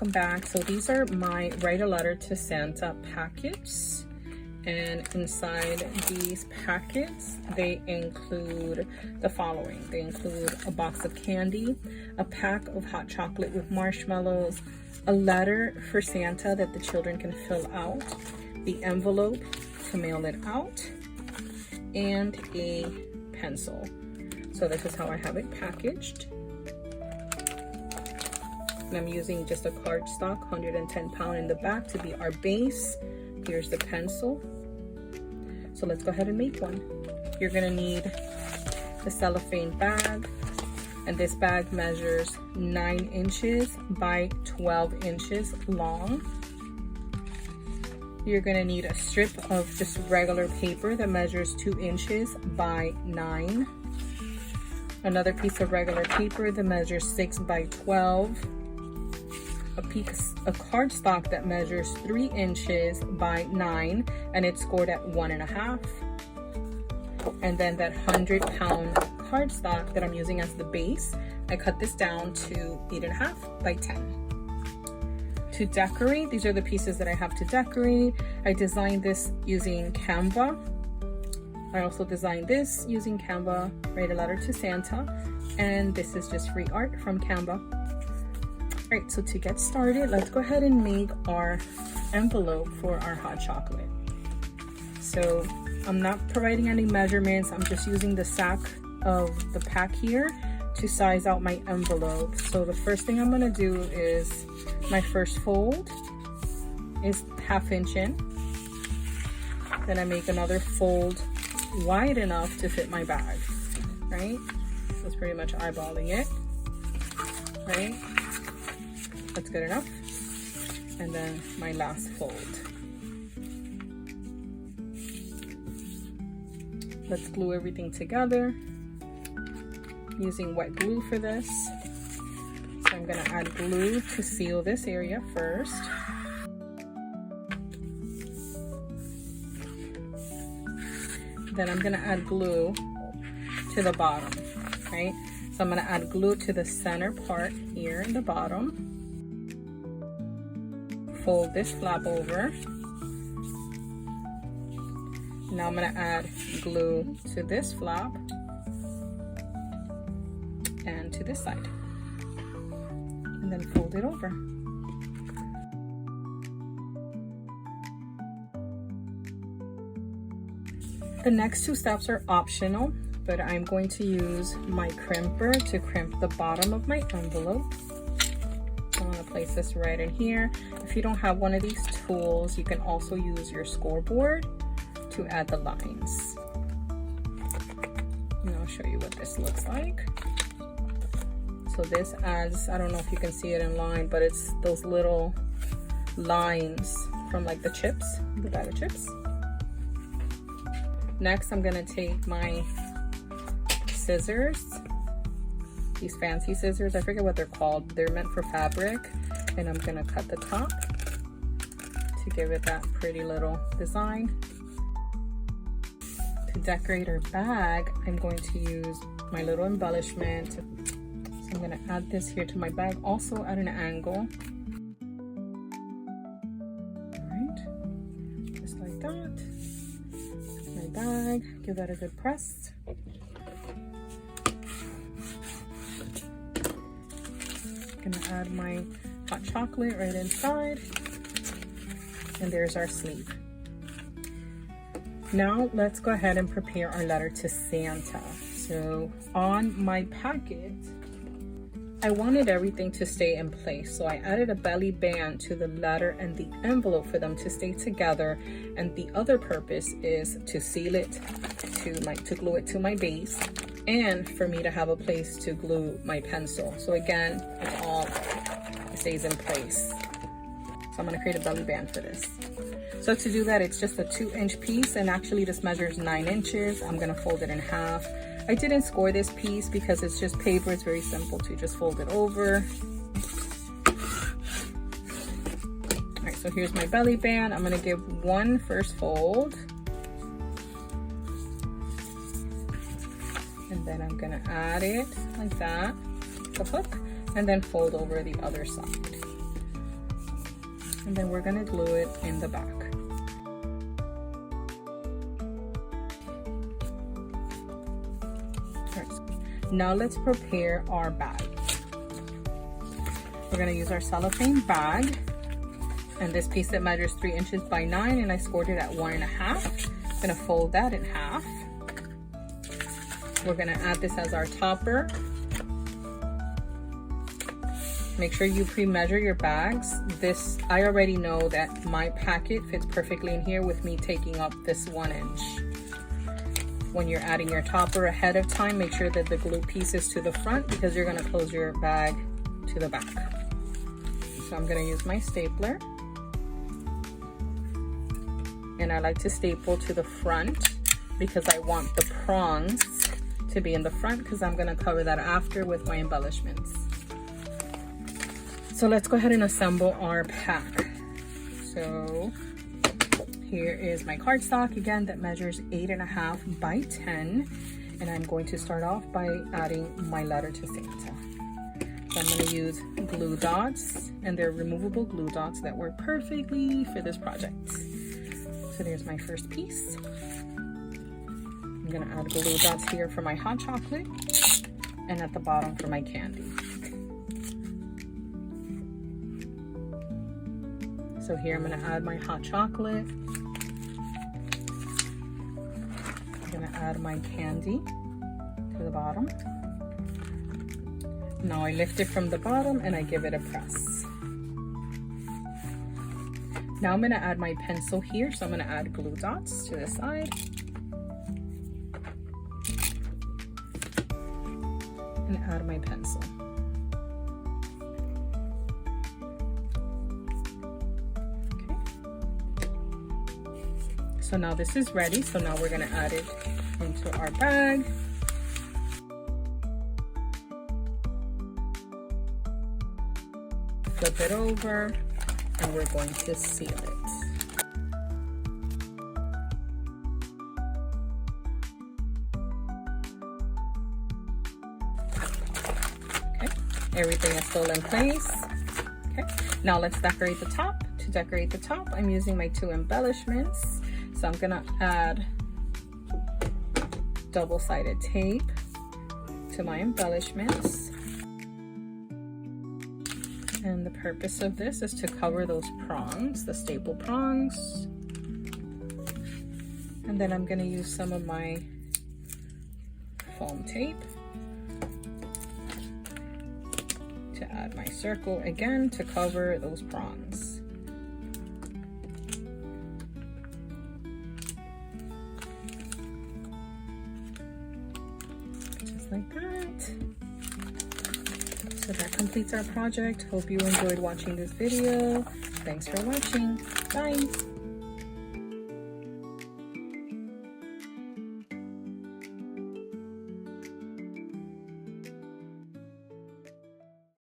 welcome back. So these are my Write a Letter to Santa packets, and inside these packets they include the following. They include a box of candy, a pack of hot chocolate with marshmallows, a letter for Santa that the children can fill out, the envelope to mail it out, and a pencil. So this is how I have it packaged. And I'm using just a cardstock, 110 pound in the back to be our base. Here's the pencil. So let's go ahead and make one. You're gonna need the cellophane bag, and this bag measures 9 inches by 12 inches long. You're gonna need a strip of just regular paper that measures 2 inches by 9. Another piece of regular paper that measures 6 by 12. A piece of cardstock that measures 3 inches by 9, and it's scored at 1.5. And then that 100-pound cardstock that I'm using as the base, I cut this down to 8.5 by 10. To decorate, these are the pieces that I have to decorate. I designed this using Canva. I also designed this using Canva, Write a Letter to Santa, and this is just free art from Canva. All right, so to get started, let's go ahead and make our envelope for our hot chocolate. So I'm not providing any measurements. I'm just using the sack of the pack here to size out my envelope. So the first thing I'm gonna do is my first fold is 1/2 inch in. Then I make another fold wide enough to fit my bag, right? So it's pretty much eyeballing it, right? That's good enough. And then my last fold. Let's glue everything together using wet glue for this. So I'm gonna add glue to seal this area first. Then I'm gonna add glue to the bottom, right? So I'm gonna add glue to the center part here in the bottom. Fold this flap over. Now I'm gonna add glue to this flap and to this side, and then fold it over. The next 2 steps are optional, but I'm going to use my crimper to crimp the bottom of my envelope. I'm gonna place this right in here. If you don't have one of these tools, you can also use your scoreboard to add the lines. And I'll show you what this looks like. So this adds, I don't know if you can see it in line, but it's those little lines from like the chips, the bag of chips. Next, I'm gonna take my scissors, these fancy scissors, I forget what they're called. They're meant for fabric, and I'm gonna cut the top to give it that pretty little design. To decorate our bag, I'm going to use my little embellishment. So I'm gonna add this here to my bag, also at an angle. All right, just like that. My bag, give that a good press. Gonna add my hot chocolate right inside, and there's our sleeve. Now let's go ahead and prepare our letter to Santa. So on my packet, I wanted everything to stay in place, so I added a belly band to the letter and the envelope for them to stay together, and the other purpose is to seal it to glue it to my base, and for me to have a place to glue my pencil. So again, it stays in place. So I'm gonna create a belly band for this. So to do that, it's just a 2-inch piece, and actually this measures 9 inches. I'm gonna fold it in half. I didn't score this piece because it's just paper. It's very simple to just fold it over. All right, so here's my belly band. I'm gonna give one first fold. And then I'm gonna add it like that, the hook, and then fold over the other side. And then we're gonna glue it in the back. Now let's prepare our bag. We're gonna use our cellophane bag, and this piece that measures 3 inches by 9, and I scored it at 1.5. I'm gonna fold that in half. We're gonna add this as our topper. Make sure you pre-measure your bags. This, I already know that my packet fits perfectly in here with me taking up this 1 inch. When you're adding your topper ahead of time, make sure that the glue piece is to the front because you're gonna close your bag to the back. So I'm gonna use my stapler. And I like to staple to the front because I want the prongs to be in the front because I'm gonna cover that after with my embellishments. So let's go ahead and assemble our pack. So here is my cardstock, again, that measures 8.5 by 10. And I'm going to start off by adding my letter to Santa. So I'm gonna use glue dots, and they're removable glue dots that work perfectly for this project. So there's my first piece. I'm gonna add glue dots here for my hot chocolate, and at the bottom for my candy. So here I'm gonna add my hot chocolate. I'm gonna add my candy to the bottom. Now I lift it from the bottom and I give it a press. Now I'm gonna add my pencil here. So I'm gonna add glue dots to the side. And add my pencil. So now this is ready. So now we're gonna add it into our bag. Flip it over, and we're going to seal it. Okay, everything is still in place. Okay, now let's decorate the top. To decorate the top, I'm using my 2 embellishments. So I'm gonna add double-sided tape to my embellishments. And the purpose of this is to cover those prongs, the staple prongs. And then I'm gonna use some of my foam tape to add my circle again to cover those prongs. Like that. So that completes our project. Hope you enjoyed watching this video. Thanks for watching. Bye.